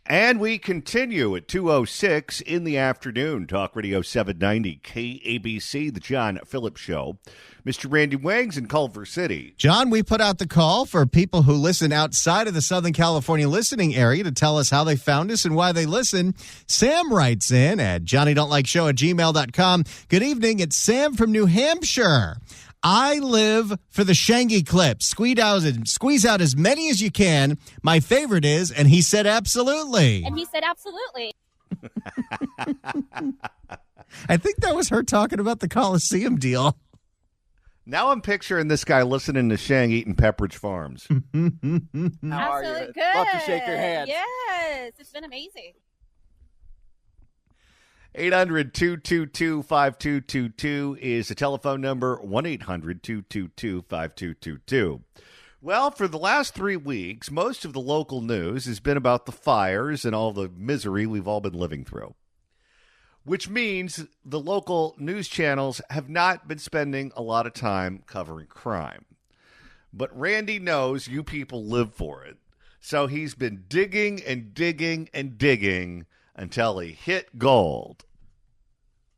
And we continue at 2:06 in the afternoon. Talk Radio 790 KABC, the John Phillips Show. Mr. Randy Wangs in Culver City. John, we put out the call for people who listen outside of the Southern California listening area to tell us how they found us and why they listen. Sam writes in at johnnydon'tlikeshow@gmail.com. Good evening, it's Sam from New Hampshire. I live for the Shangy clips. Squeeze out as many as you can. My favorite is, and he said absolutely. And he said absolutely. I think that was her talking about the Coliseum deal. Now I'm picturing this guy listening to Shang eating Pepperidge Farms. How are Absolutely you? good. Love to shake your hand. Yes, it's been amazing. 800-222-5222 is the telephone number, 1-800-222-5222. Well, for the last 3 weeks, most of the local news has been about the fires and all the misery we've all been living through, which means the local news channels have not been spending a lot of time covering crime. But Randy knows you people live for it, so he's been digging and digging and digging until he hit gold.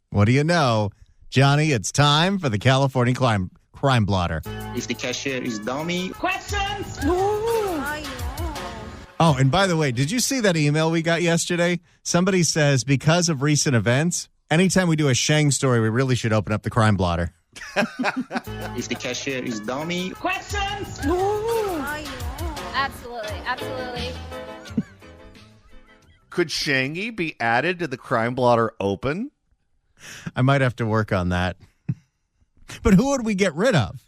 What do you know, Johnny? It's time for the California crime blotter. If the cashier is dummy. Questions? Oh, and by the way, did you see that email we got yesterday? Somebody says, because of recent events, anytime we do a Shang story, we really should open up the crime blotter. If the cashier is dummy. Questions? Absolutely, absolutely. Could Shangy be added to the crime blotter open? I might have to work on that. But who would we get rid of?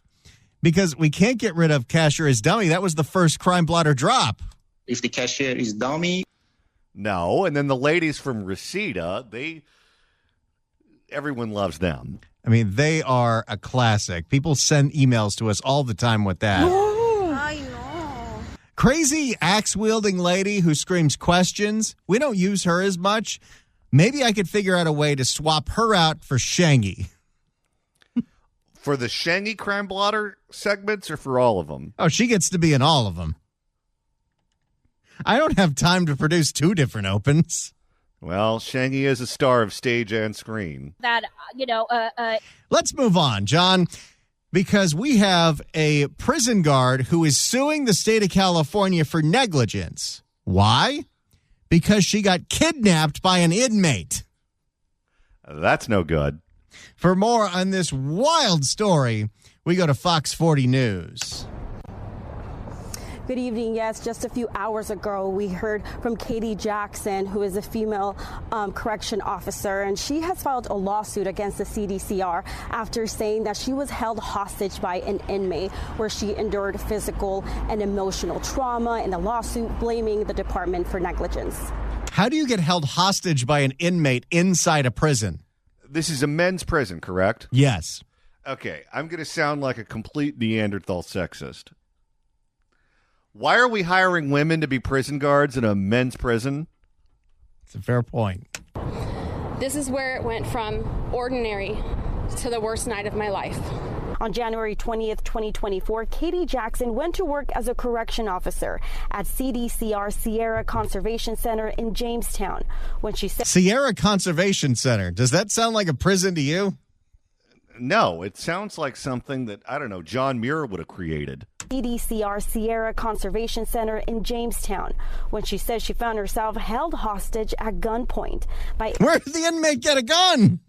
Because we can't get rid of cashier is dummy. That was the first crime blotter drop. If the cashier is dummy. No, and then the ladies from Reseda, everyone loves them. I mean, they are a classic. People send emails to us all the time with that. I know. Crazy axe-wielding lady who screams questions. We don't use her as much. Maybe I could figure out a way to swap her out for Shangy. For the Shangy crime blotter segments or for all of them? Oh, she gets to be in all of them. I don't have time to produce 2 different opens. Well, Shangy is a star of stage and screen. That, Let's move on, John, because we have a prison guard who is suing the state of California for negligence. Why? Because she got kidnapped by an inmate. That's no good. For more on this wild story, we go to Fox 40 News. Good evening. Yes, just a few hours ago, we heard from Katie Jackson, who is a female correction officer, and she has filed a lawsuit against the CDCR after saying that she was held hostage by an inmate where she endured physical and emotional trauma, in the lawsuit blaming the department for negligence. How do you get held hostage by an inmate inside a prison? This is a men's prison, correct? Yes. Okay, I'm going to sound like a complete Neanderthal sexist. Why are we hiring women to be prison guards in a men's prison? It's a fair point. This is where it went from ordinary to the worst night of my life. On January 20th, 2024, Katie Jackson went to work as a correction officer at CDCR Sierra Conservation Center in Jamestown. When she said Sierra Conservation Center. Does that sound like a prison to you? No, it sounds like something that, I don't know, John Muir would have created. CDCR Sierra Conservation Center in Jamestown, when she says she found herself held hostage at gunpoint by... Where did the inmate get a gun?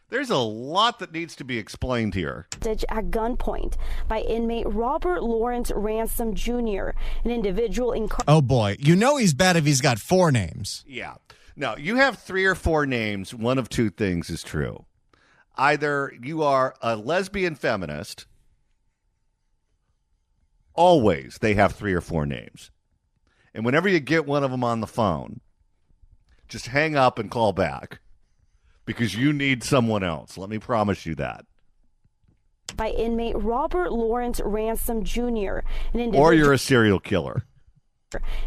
There's a lot that needs to be explained here. At gunpoint by inmate Robert Lawrence Ransom Jr., an individual in... Oh, boy. You know he's bad if he's got 4 names. Yeah. No, you have 3 or 4 names. One of 2 things is true. Either you are a lesbian feminist. Always they have 3 or 4 names. And whenever you get one of them on the phone, just hang up and call back because you need someone else. Let me promise you that. By inmate Robert Lawrence Ransom Jr., or you're a serial killer.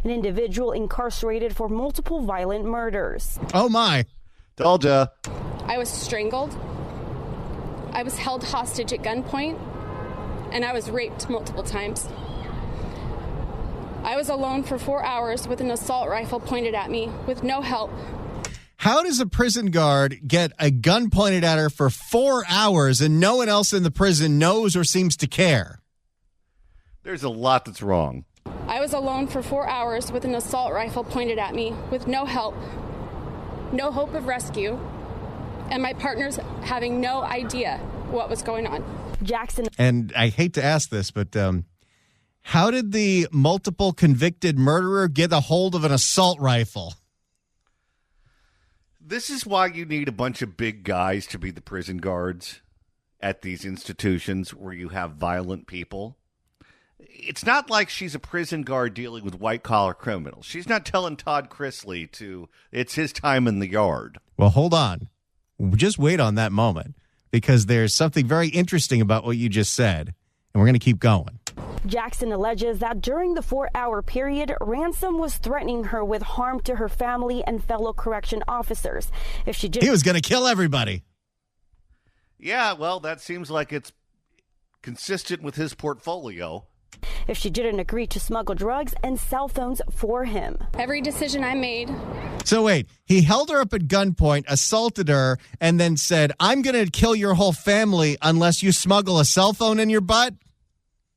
An individual incarcerated for multiple violent murders. Oh, my. Told ya. I was strangled. I was held hostage at gunpoint, and I was raped multiple times. I was alone for 4 hours with an assault rifle pointed at me with no help. How does a prison guard get a gun pointed at her for 4 hours and no one else in the prison knows or seems to care? There's a lot that's wrong. I was alone for 4 hours with an assault rifle pointed at me with no help, no hope of rescue, and my partners having no idea what was going on. Jackson. And I hate to ask this, but how did the multiple convicted murderer get a hold of an assault rifle? This is why you need a bunch of big guys to be the prison guards at these institutions where you have violent people. It's not like she's a prison guard dealing with white-collar criminals. She's not telling Todd Chrisley it's his time in the yard. Well, hold on. Just wait on that moment, because there's something very interesting about what you just said, and we're going to keep going. Jackson alleges that during the 4-hour period, Ransom was threatening her with harm to her family and fellow correction officers. If she He was going to kill everybody. Yeah, well, that seems like it's consistent with his portfolio. If she didn't agree to smuggle drugs and cell phones for him. Every decision I made. So wait, he held her up at gunpoint, assaulted her, and then said, I'm going to kill your whole family unless you smuggle a cell phone in your butt?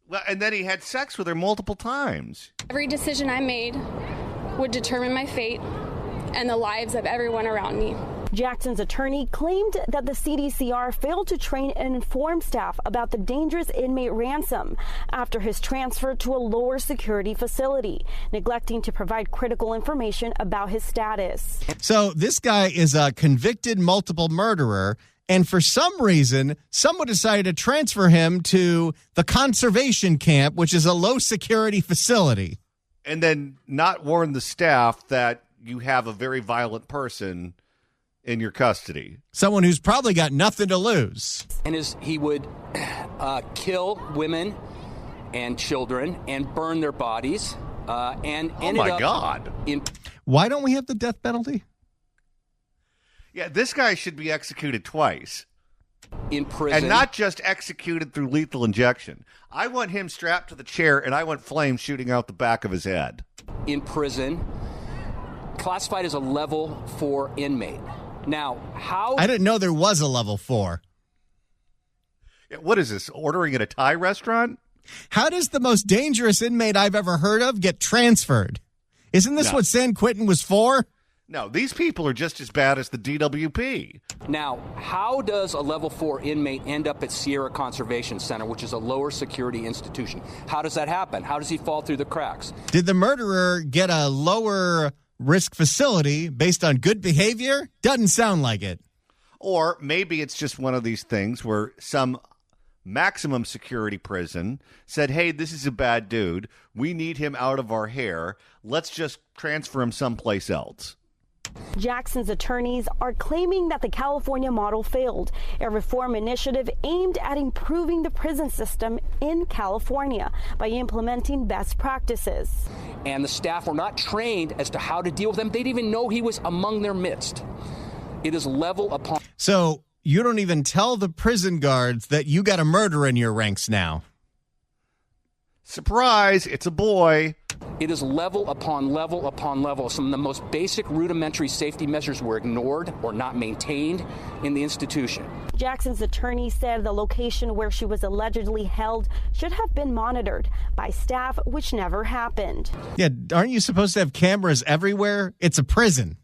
Well, and then he had sex with her multiple times. Every decision I made would determine my fate and the lives of everyone around me. Jackson's attorney claimed that the CDCR failed to train and inform staff about the dangerous inmate Ransom after his transfer to a lower security facility, neglecting to provide critical information about his status. So this guy is a convicted multiple murderer, and for some reason, someone decided to transfer him to the conservation camp, which is a low security facility. And then not warn the staff that you have a very violent person in your custody. Someone who's probably got nothing to lose. And he would kill women and children and burn their bodies and ended my up God. Why don't we have the death penalty? Yeah, this guy should be executed twice. In prison. And not just executed through lethal injection. I want him strapped to the chair, and I want flames shooting out the back of his head. In prison, classified as a level 4 inmate. Now, how... I didn't know there was a level 4. Yeah, what is this, ordering at a Thai restaurant? How does the most dangerous inmate I've ever heard of get transferred? Isn't this what San Quentin was for? No, these people are just as bad as the DWP. Now, how does a level 4 inmate end up at Sierra Conservation Center, which is a lower security institution? How does that happen? How does he fall through the cracks? Did the murderer get a lower risk facility based on good behavior? Doesn't sound like it. Or maybe it's just one of these things where some maximum security prison said, hey, this is a bad dude. We need him out of our hair. Let's just transfer him someplace else. Jackson's attorneys are claiming that the California model failed, a reform initiative aimed at improving the prison system in California by implementing best practices. And the staff were not trained as to how to deal with them. They didn't even know he was among their midst. It is level upon... So you don't even tell the prison guards that you got a murderer in your ranks now. Surprise, it's a boy. It is level upon level upon level. Some of the most basic rudimentary safety measures were ignored or not maintained in the institution. Jackson's attorney said the location where she was allegedly held should have been monitored by staff, which never happened. Yeah, aren't you supposed to have cameras everywhere? It's a prison.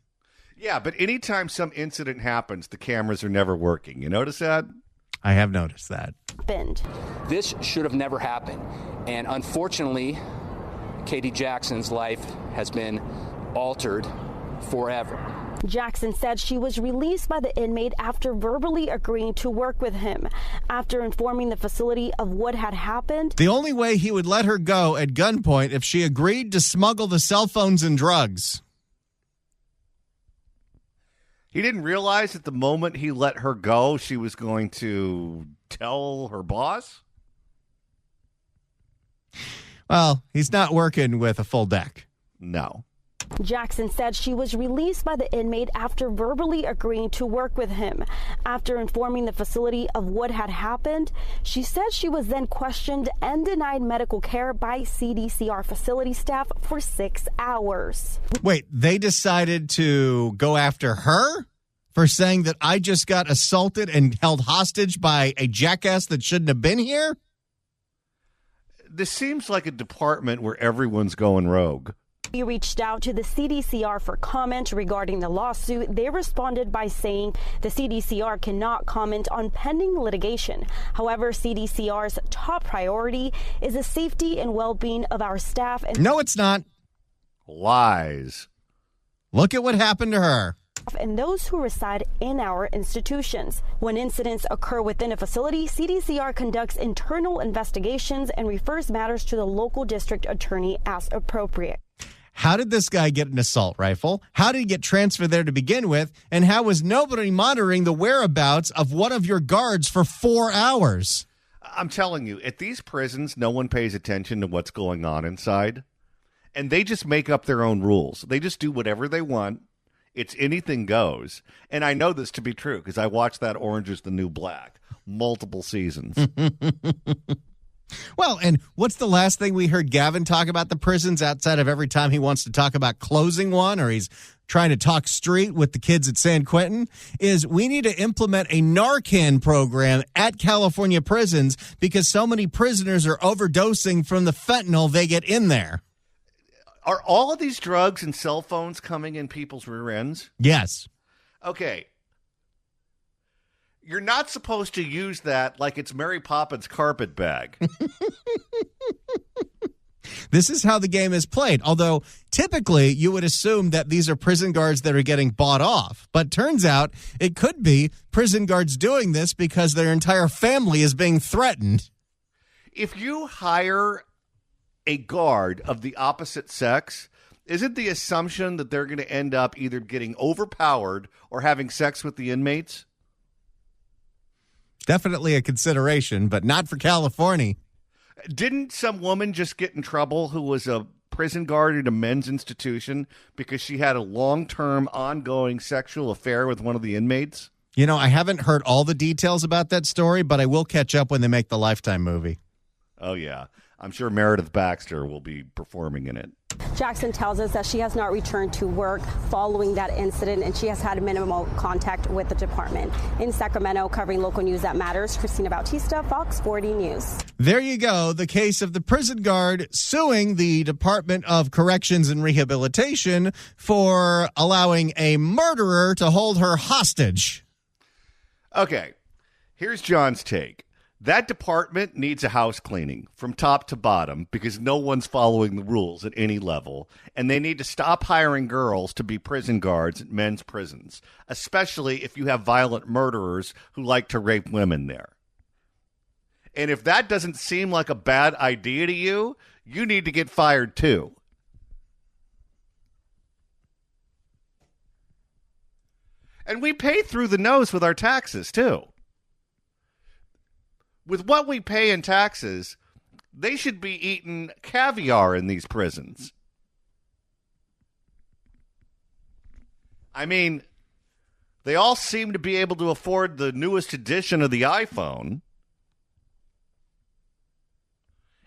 Yeah, but anytime some incident happens, the cameras are never working. You notice that? I have noticed that. This should have never happened. And unfortunately, Katie Jackson's life has been altered forever. Jackson said she was released by the inmate after verbally agreeing to work with him. After informing the facility of what had happened, the only way he would let her go at gunpoint if she agreed to smuggle the cell phones and drugs. He didn't realize at the moment he let her go, she was going to tell her boss? Well, he's not working with a full deck. No. Jackson said she was released by the inmate after verbally agreeing to work with him. After informing the facility of what had happened, she said she was then questioned and denied medical care by CDCR facility staff for 6 hours. Wait, they decided to go after her for saying that I just got assaulted and held hostage by a jackass that shouldn't have been here? This seems like a department where everyone's going rogue. We reached out to the CDCR for comment regarding the lawsuit. They responded by saying the CDCR cannot comment on pending litigation. However, CDCR's top priority is the safety and well-being of our staff. No, it's not. Lies. Look at what happened to her. And those who reside in our institutions. When incidents occur within a facility, CDCR conducts internal investigations and refers matters to the local district attorney as appropriate. How did this guy get an assault rifle? How did he get transferred there to begin with? And how was nobody monitoring the whereabouts of one of your guards for 4 hours? I'm telling you, at these prisons, no one pays attention to what's going on inside. And they just make up their own rules. They just do whatever they want. It's anything goes. And I know this to be true because I watched that Orange is the New Black multiple seasons. Well, and what's the last thing we heard Gavin talk about the prisons outside of every time he wants to talk about closing one or he's trying to talk street with the kids at San Quentin is we need to implement a Narcan program at California prisons because so many prisoners are overdosing from the fentanyl they get in there. Are all of these drugs and cell phones coming in people's rear ends? Yes. Okay. You're not supposed to use that like it's Mary Poppins' carpet bag. This is how the game is played. Although typically you would assume that these are prison guards that are getting bought off. But turns out it could be prison guards doing this because their entire family is being threatened. If you hire a guard of the opposite sex, isn't the assumption that they're going to end up either getting overpowered or having sex with the inmates? Definitely a consideration, but not for California. Didn't some woman just get in trouble who was a prison guard at a men's institution because she had a long-term ongoing sexual affair with one of the inmates? You know, I haven't heard all the details about that story, but I will catch up when they make the Lifetime movie. Oh, yeah. I'm sure Meredith Baxter will be performing in it. Jackson tells us that she has not returned to work following that incident, and she has had minimal contact with the department. In Sacramento, covering local news that matters, Christina Bautista, Fox 40 News. There you go. The case of the prison guard suing the Department of Corrections and Rehabilitation for allowing a murderer to hold her hostage. Okay, here's John's take. That department needs a house cleaning from top to bottom because no one's following the rules at any level, and they need to stop hiring girls to be prison guards at men's prisons, especially if you have violent murderers who like to rape women there. And if that doesn't seem like a bad idea to you, you need to get fired too. And we pay through the nose with our taxes too. With what we pay in taxes, they should be eating caviar in these prisons. I mean, they all seem to be able to afford the newest edition of the iPhone.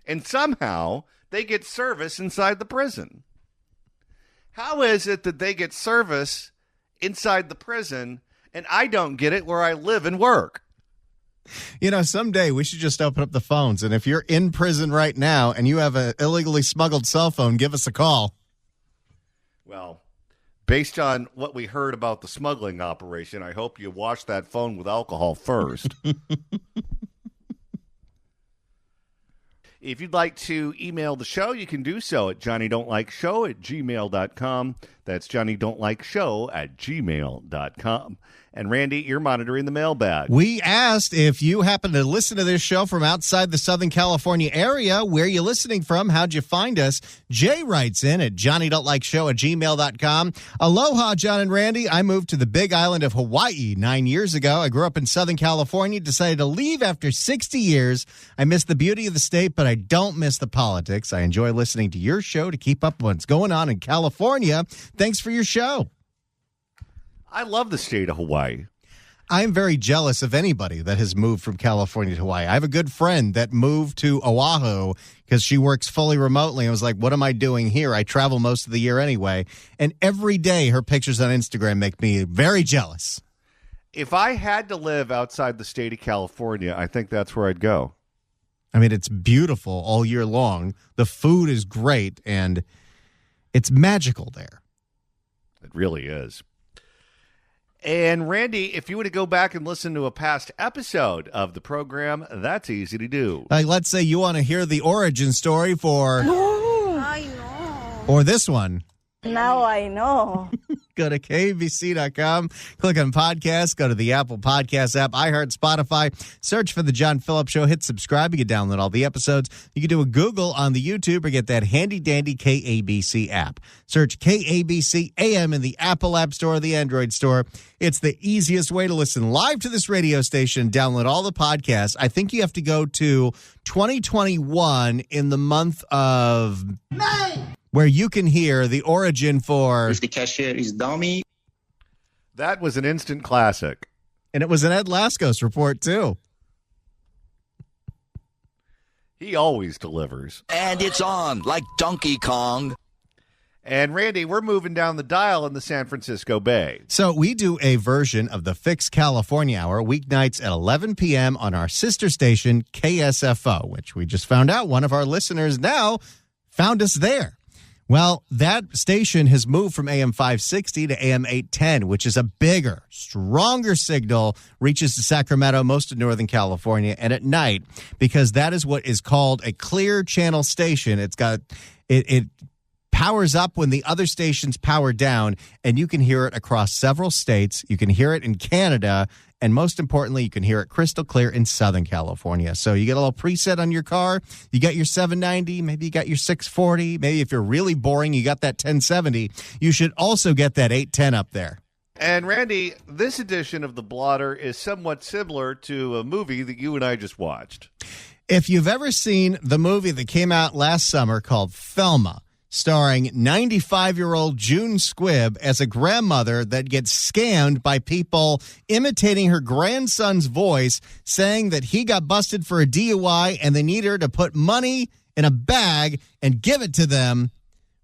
And somehow they get service inside the prison. How is it that they get service inside the prison and I don't get it where I live and work? You know, someday we should just open up the phones. And if you're in prison right now and you have an illegally smuggled cell phone, give us a call. Well, based on what we heard about the smuggling operation, I hope you wash that phone with alcohol first. If you'd like to email the show, you can do so at johnnydon'tlikeshow@gmail.com. That's johnnydon'tlikeshow@gmail.com. And Randy, you're monitoring the mailbag. We asked if you happen to listen to this show from outside the Southern California area. Where are you listening from? How'd you find us? Jay writes in at johnnydon'tlikeshow@gmail.com. Aloha, John and Randy. I moved to the big island of Hawaii 9 years ago. I grew up in Southern California, decided to leave after 60 years. I miss the beauty of the state, but I don't miss the politics. I enjoy listening to your show to keep up what's going on in California. Thanks for your show. I love the state of Hawaii. I'm very jealous of anybody that has moved from California to Hawaii. I have a good friend that moved to Oahu because she works fully remotely. I was like, what am I doing here? I travel most of the year anyway. And every day her pictures on Instagram make me very jealous. If I had to live outside the state of California, I think that's where I'd go. I mean, it's beautiful all year long. The food is great, and it's magical there. It really is. And Randy, if you were to go back and listen to a past episode of the program, that's easy to do. Like, let's say you want to hear the origin story for... I know. Or this one. Now I know. Go to KABC.com, click on podcast, go to the Apple Podcast app, iHeart, Spotify, search for The John Phillips Show, hit subscribe. You can download all the episodes. You can do a Google on the YouTube or get that handy-dandy KABC app. Search KABC AM in the Apple App Store or the Android Store. It's the easiest way to listen live to this radio station, download all the podcasts. I think you have to go to 2021 in the month of May, where you can hear the origin for... If the cashier is dummy. That was an instant classic. And it was an Ed Laskos report, too. He always delivers. And it's on, like Donkey Kong. And Randy, we're moving down the dial in the San Francisco Bay. So we do a version of the Fix California Hour weeknights at 11 p.m. on our sister station, KSFO, which we just found out one of our listeners now found us there. Well, that station has moved from AM 560 to AM 810, which is a bigger, stronger signal, reaches to Sacramento, most of Northern California, and at night, because that is what is called a clear channel station. It's got it powers up when the other stations power down, and you can hear it across several states. You can hear it in Canada, and most importantly, you can hear it crystal clear in Southern California. So you get a little preset on your car. You got your 790, maybe you got your 640. Maybe if you're really boring, you got that 1070. You should also get that 810 up there. And Randy, this edition of The Blotter is somewhat similar to a movie that you and I just watched. If you've ever seen the movie that came out last summer called Thelma, starring 95-year-old June Squibb as a grandmother that gets scammed by people imitating her grandson's voice, saying that he got busted for a DUI and they need her to put money in a bag and give it to them.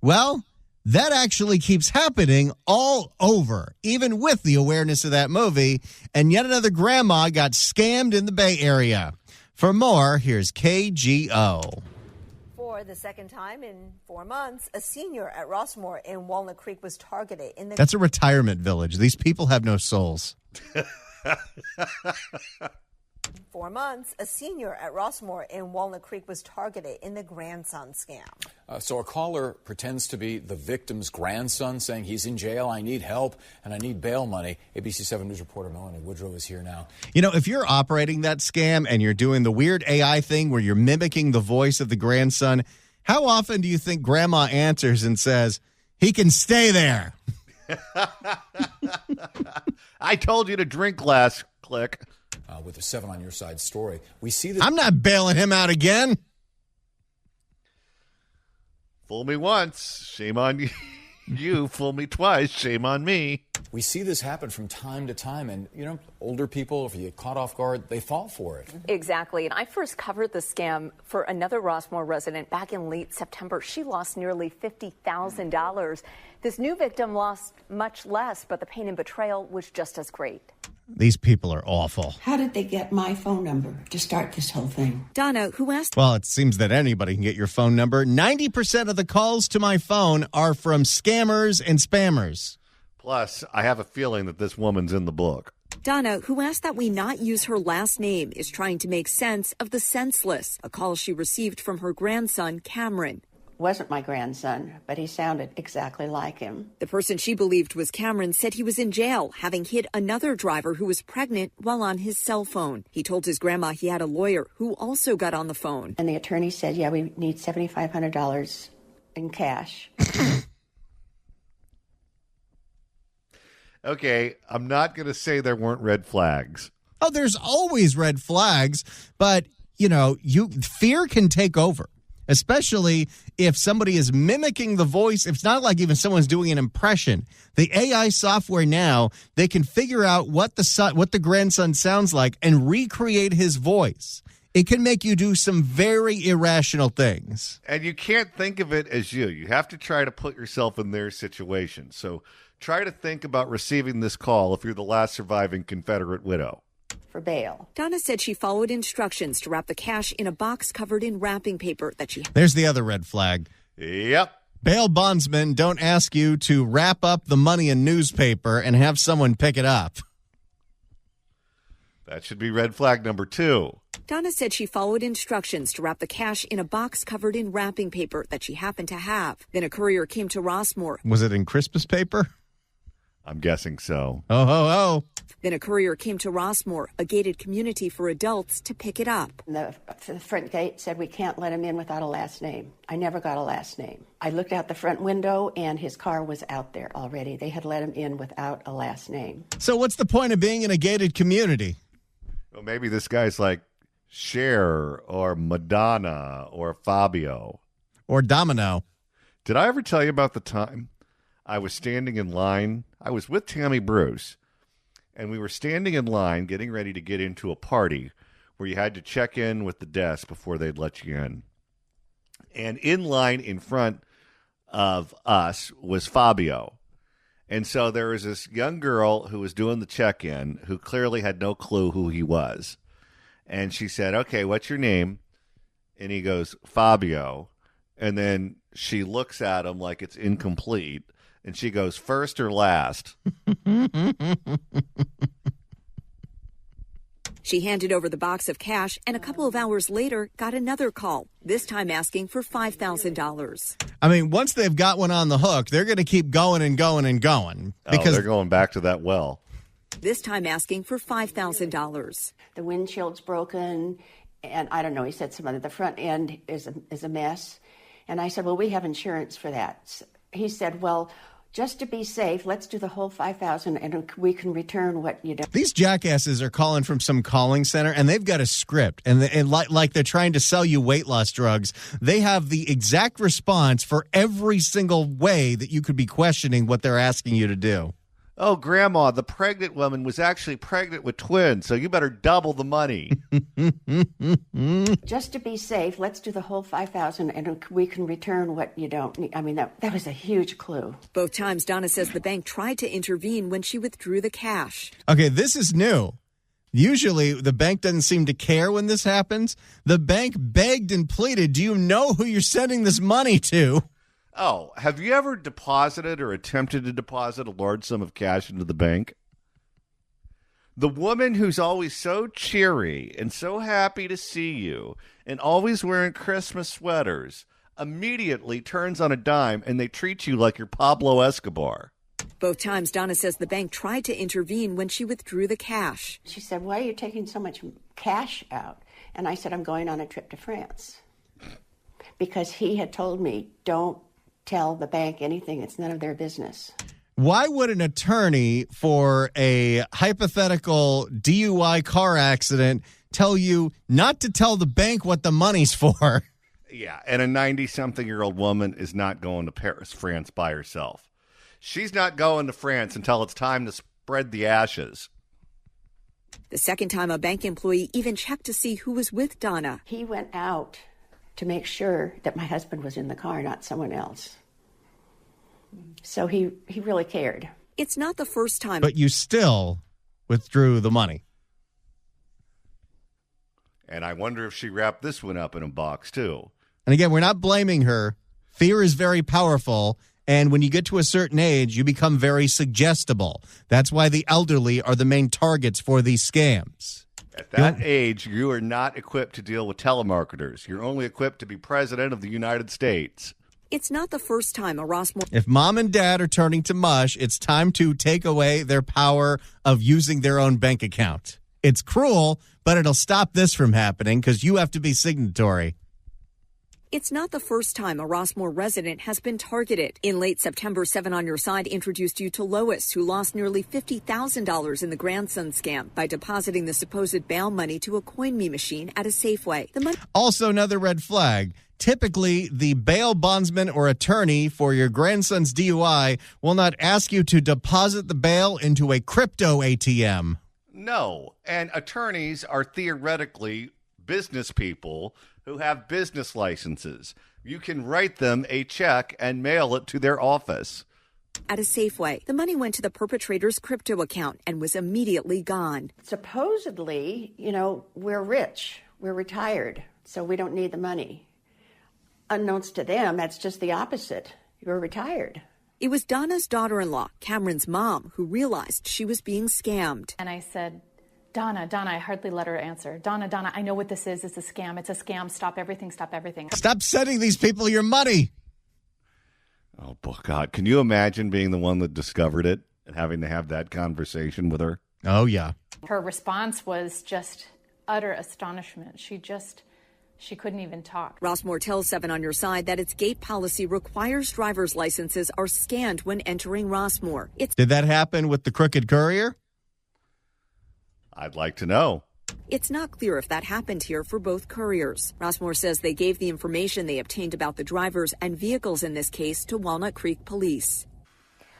Well, that actually keeps happening all over, even with the awareness of that movie. And yet another grandma got scammed in the Bay Area. For more, here's KGO. For the second time in 4 months, a senior at Rossmore in Walnut Creek was targeted in the... That's a retirement village. These people have no souls. 4 months, a senior at Rossmore in Walnut Creek was targeted in the grandson scam. So a caller pretends to be the victim's grandson, saying he's in jail, I need help, and I need bail money. ABC 7 News reporter Melanie Woodrow is here now. You know, if you're operating that scam and you're doing the weird AI thing where you're mimicking the voice of the grandson, how often do you think grandma answers and says, he can stay there? I told you to drink less, click. With a 7 on your side story, we see that... I'm not bailing him out again. Fool me once, shame on you. You fool me twice, shame on me. We see this happen from time to time, and, you know, older people, if you get caught off guard, they fall for it. Exactly, and I first covered the scam for another Rossmore resident back in late September. She lost nearly $50,000. This new victim lost much less, but the pain and betrayal was just as great. These people are awful. How did they get my phone number to start this whole thing? Donna, who asked... Well, it seems that anybody can get your phone number. 90% of the calls to my phone are from scammers and spammers. Plus, I have a feeling that this woman's in the book. Donna, who asked that we not use her last name, is trying to make sense of the senseless, a call she received from her grandson, Cameron. wasn't my grandson, but he sounded exactly like him. The person she believed was Cameron said he was in jail, having hit another driver who was pregnant while on his cell phone. He told his grandma he had a lawyer who also got on the phone. And the attorney said, yeah, we need $7,500 in cash. Okay, I'm not going to say there weren't red flags. Oh, there's always red flags, but, fear can take over, especially if somebody is mimicking the voice. It's not like even someone's doing an impression. The AI software now, they can figure out what the grandson sounds like and recreate his voice. It can make you do some very irrational things. And you can't think of it as you. You have to try to put yourself in their situation. So try to think about receiving this call if you're the last surviving Confederate widow. For bail. Donna said she followed instructions to wrap the cash in a box covered in wrapping paper that she... There's the other red flag. Yep. Bail bondsmen don't ask you to wrap up the money in newspaper and have someone pick it up. That should be red flag number 2. Donna said she followed instructions to wrap the cash in a box covered in wrapping paper that she happened to have. Then a courier came to Rossmore. Was it in Christmas paper? I'm guessing so. Oh. Then a courier came to Rossmore, a gated community for adults, to pick it up. The front gate said we can't let him in without a last name. I never got a last name. I looked out the front window, and his car was out there already. They had let him in without a last name. So what's the point of being in a gated community? Well, maybe this guy's like Cher or Madonna or Fabio. Or Domino. Did I ever tell you about the time I was standing in line? I was with Tammy Bruce, and we were standing in line getting ready to get into a party where you had to check in with the desk before they'd let you in. And in line in front of us was Fabio. And so there was this young girl who was doing the check-in who clearly had no clue who he was. And she said, okay, what's your name? And he goes, Fabio. And then she looks at him like it's incomplete. And she goes, first or last? She handed over the box of cash and a couple of hours later got another call, this time asking for $5,000. I mean, once they've got one on the hook, they're going to keep going and going and going. Because they're going back to that well. This time asking for $5,000. The windshield's broken, and I don't know, he said some other, the front end is a mess. And I said, well, we have insurance for that. He said, well, just to be safe, let's do the whole $5,000 and we can return what you don't. These jackasses are calling from some calling center, and they've got a script. And like they're trying to sell you weight loss drugs. They have the exact response for every single way that you could be questioning what they're asking you to do. Oh, Grandma, the pregnant woman was actually pregnant with twins, so you better double the money. Just to be safe, let's do the whole $5,000 and we can return what you don't need. I mean, that was a huge clue. Both times, Donna says the bank tried to intervene when she withdrew the cash. Okay, this is new. Usually, the bank doesn't seem to care when this happens. The bank begged and pleaded, do you know who you're sending this money to? Oh, have you ever deposited or attempted to deposit a large sum of cash into the bank? The woman who's always so cheery and so happy to see you and always wearing Christmas sweaters immediately turns on a dime and they treat you like you're Pablo Escobar. Both times, Donna says the bank tried to intervene when she withdrew the cash. She said, why are you taking so much cash out? And I said, I'm going on a trip to France. Because he had told me, don't tell the bank anything. It's none of their business. Why would an attorney for a hypothetical DUI car accident tell you not to tell the bank what the money's for? Yeah, and a 90-something-year-old woman is not going to Paris, France by herself. She's not going to France until it's time to spread the ashes. The second time a bank employee even checked to see who was with Donna. He went out to make sure that my husband was in the car, not someone else. So he really cared. It's not the first time. But you still withdrew the money. And I wonder if she wrapped this one up in a box, too. And again, we're not blaming her. Fear is very powerful. And when you get to a certain age, you become very suggestible. That's why the elderly are the main targets for these scams. At that age, you are not equipped to deal with telemarketers. You're only equipped to be president of the United States. It's not the first time a Rossmore... If mom and dad are turning to mush, it's time to take away their power of using their own bank account. It's cruel, but it'll stop this from happening because you have to be signatory. It's not the first time a Rossmore resident has been targeted. In late September, 7 on Your Side introduced you to Lois, who lost nearly $50,000 in the grandson scam by depositing the supposed bail money to a CoinMe machine at a Safeway. Also, another red flag. Typically, the bail bondsman or attorney for your grandson's DUI will not ask you to deposit the bail into a crypto ATM. No, and attorneys are theoretically business people who have business licenses. You can write them a check and mail it to their office. At a Safeway, the money went to the perpetrator's crypto account and was immediately gone. Supposedly, we're rich, we're retired, so we don't need the money. Unbeknownst to them, that's just the opposite. You're retired. It was Donna's daughter-in-law, Cameron's mom, who realized she was being scammed. And I said, Donna, I hardly let her answer. Donna, I know what this is. It's a scam. It's a scam. Stop everything. Stop sending these people your money. Oh, God. Can you imagine being the one that discovered it and having to have that conversation with her? Oh, yeah. Her response was just utter astonishment. She couldn't even talk. Rossmore tells 7 on Your Side that its gate policy requires driver's licenses are scanned when entering Rossmore. Did that happen with the Crooked Courier? I'd like to know. It's not clear if that happened here for both couriers. Rossmore says they gave the information they obtained about the drivers and vehicles in this case to Walnut Creek Police.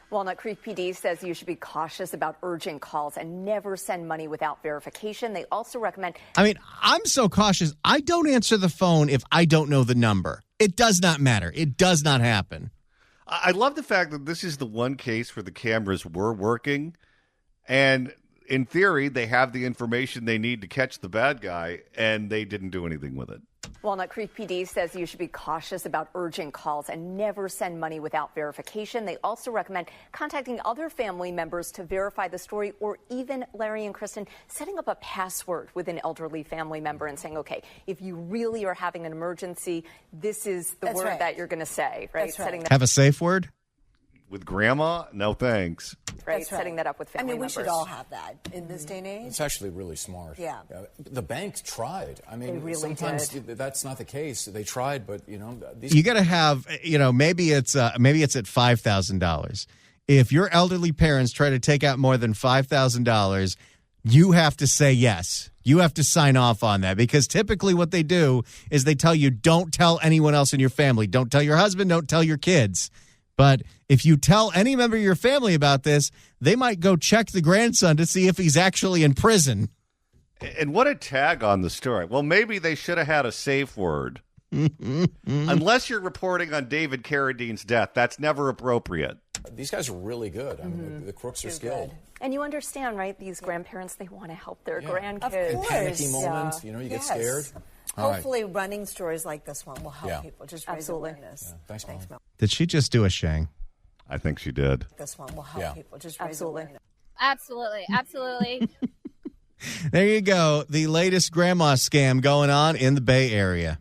Walnut Creek PD says you should be cautious about urgent calls and never send money without verification. They also recommend... I'm so cautious. I don't answer the phone if I don't know the number. It does not matter. It does not happen. I love the fact that this is the one case where the cameras were working, and in theory, they have the information they need to catch the bad guy, and they didn't do anything with it. Walnut Creek PD says you should be cautious about urgent calls and never send money without verification. They also recommend contacting other family members to verify the story, or even, Larry and Kristen, setting up a password with an elderly family member and saying, okay, if you really are having an emergency, this is the word that you're going to say, right? That's right. Have a safe word? With grandma? No, thanks. Right, setting that up with family members. We should all have that in this day and age. It's actually really smart. Yeah. The banks tried. They really sometimes did. That's not the case. They tried, but, you got to have, maybe it's at $5,000. If your elderly parents try to take out more than $5,000, you have to say yes. You have to sign off on that, because typically what they do is they tell you, don't tell anyone else in your family. Don't tell your husband. Don't tell your kids. But if you tell any member of your family about this, they might go check the grandson to see if he's actually in prison. And what a tag on the story. Well, maybe they should have had a safe word. Unless you're reporting on David Carradine's death, that's never appropriate. These guys are really good. I mean, the crooks are skilled. Good. And you understand, right? These grandparents, they want to help their grandkids. Of course. Panicky moment, you get scared. Hopefully running stories like this one will help people just raise awareness. Yeah. Thanks, Mel. Did she just do a Shang? I think she did. This one will help people just raise awareness. Absolutely. There you go. The latest grandma scam going on in the Bay Area.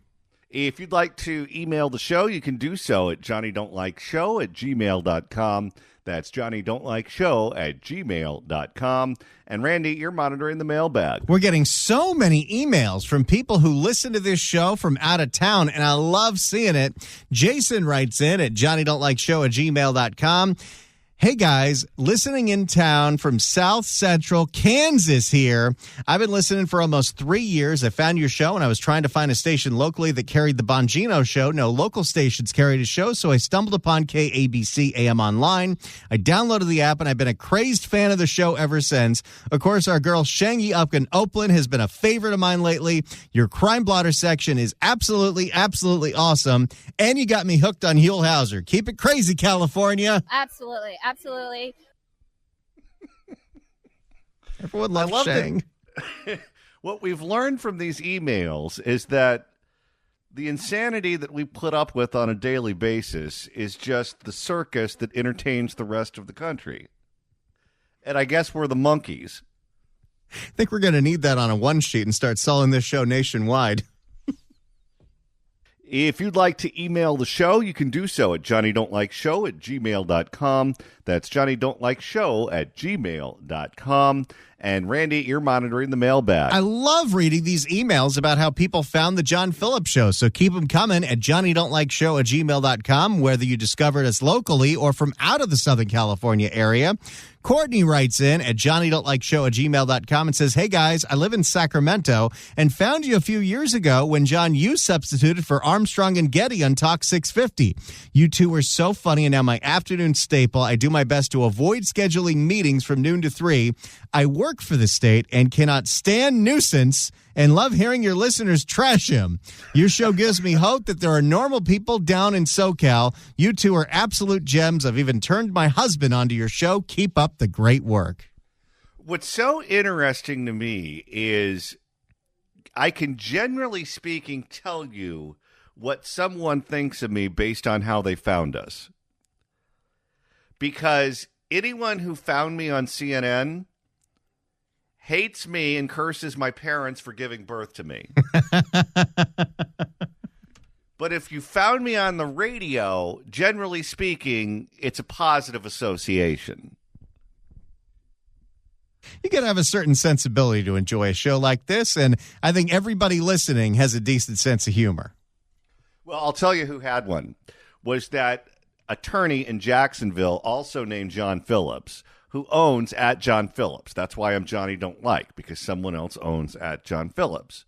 If you'd like to email the show, you can do so at johnnydon'tlikeshow@gmail.com. That's johnnydon'tlikeshow@gmail.com. And Randy, you're monitoring the mailbag. We're getting so many emails from people who listen to this show from out of town, and I love seeing it. Jason writes in at johnnydon'tlikeshow@gmail.com. Hey guys, listening in town from South Central Kansas here. I've been listening for almost 3 years. I found your show and I was trying to find a station locally that carried the Bongino show. No local stations carried a show, so I stumbled upon KABC AM Online. I downloaded the app and I've been a crazed fan of the show ever since. Of course, our girl Shangy Upkin Oakland has been a favorite of mine lately. Your Crime Blotter section is absolutely awesome. And you got me hooked on Huell Hauser. Keep it crazy, California. Absolutely. Everyone loves Shang. What we've learned from these emails is that the insanity that we put up with on a daily basis is just the circus that entertains the rest of the country. And I guess we're the monkeys. I think we're going to need that on a one sheet and start selling this show nationwide. If you'd like to email the show, you can do so at johnnydon'tlikeshow@gmail.com. That's johnnydon'tlikeshow@gmail.com. And Randy, you're monitoring the mailbag. I love reading these emails about how people found the John Phillips Show, so keep them coming at johnnydon'tlikeshow@gmail.com, whether you discovered us locally or from out of the Southern California area. Courtney writes in at johnnydon'tlikeshow@gmail.com and says, "Hey guys, I live in Sacramento and found you a few years ago when John, you substituted for Armstrong and Getty on Talk 650. You two were so funny and now my afternoon staple. I do my best to avoid scheduling meetings from noon to 3. I work for the state and cannot stand nuisance and love hearing your listeners trash him. Your show gives me hope that there are normal people down in SoCal. You two are absolute gems. I've even turned my husband onto your show. Keep up the great work." What's so interesting to me is I can, generally speaking, tell you what someone thinks of me based on how they found us. Because anyone who found me on CNN hates me and curses my parents for giving birth to me. But if you found me on the radio, generally speaking, it's a positive association. You got to have a certain sensibility to enjoy a show like this, and I think everybody listening has a decent sense of humor. Well, I'll tell you who had one. Was that attorney in Jacksonville, also named John Phillips, who owns at John Phillips. That's why I'm Johnny Don't Like, because someone else owns at John Phillips.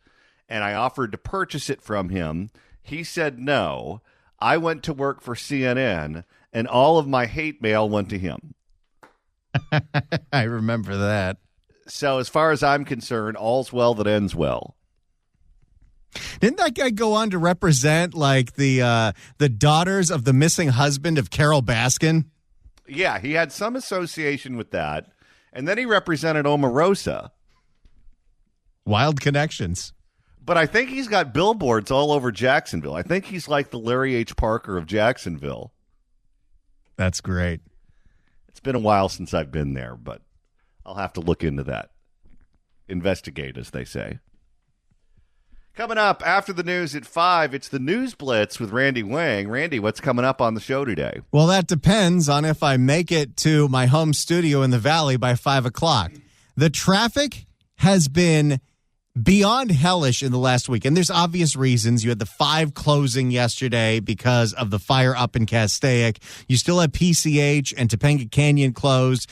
And I offered to purchase it from him. He said no. I went to work for CNN, and all of my hate mail went to him. I remember that. So as far as I'm concerned, all's well that ends well. Didn't that guy go on to represent like the daughters of the missing husband of Carol Baskin? Yeah, he had some association with that. And then he represented Omarosa. Wild connections. But I think he's got billboards all over Jacksonville. I think he's like the Larry H. Parker of Jacksonville. That's great. It's been a while since I've been there, but I'll have to look into that. Investigate, as they say. Coming up after the news at 5, it's the News Blitz with Randy Wang. Randy, what's coming up on the show today? Well, that depends on if I make it to my home studio in the Valley by 5 o'clock. The traffic has been beyond hellish in the last week, and there's obvious reasons. You had the 5 closing yesterday because of the fire up in Castaic. You still have PCH and Topanga Canyon closed.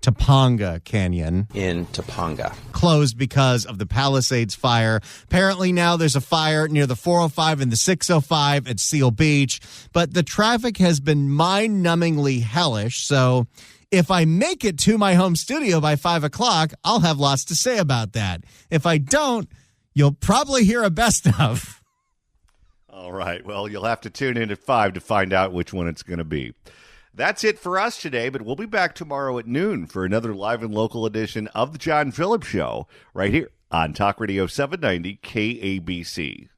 Topanga Canyon. In Topanga. Closed because of the Palisades fire. Apparently now there's a fire near the 405 and the 605 at Seal Beach. But the traffic has been mind-numbingly hellish. So if I make it to my home studio by 5 o'clock, I'll have lots to say about that. If I don't, you'll probably hear a best of. All right. Well, you'll have to tune in at 5 to find out which one it's going to be. That's it for us today, but we'll be back tomorrow at noon for another live and local edition of The John Phillips Show right here on Talk Radio 790 KABC.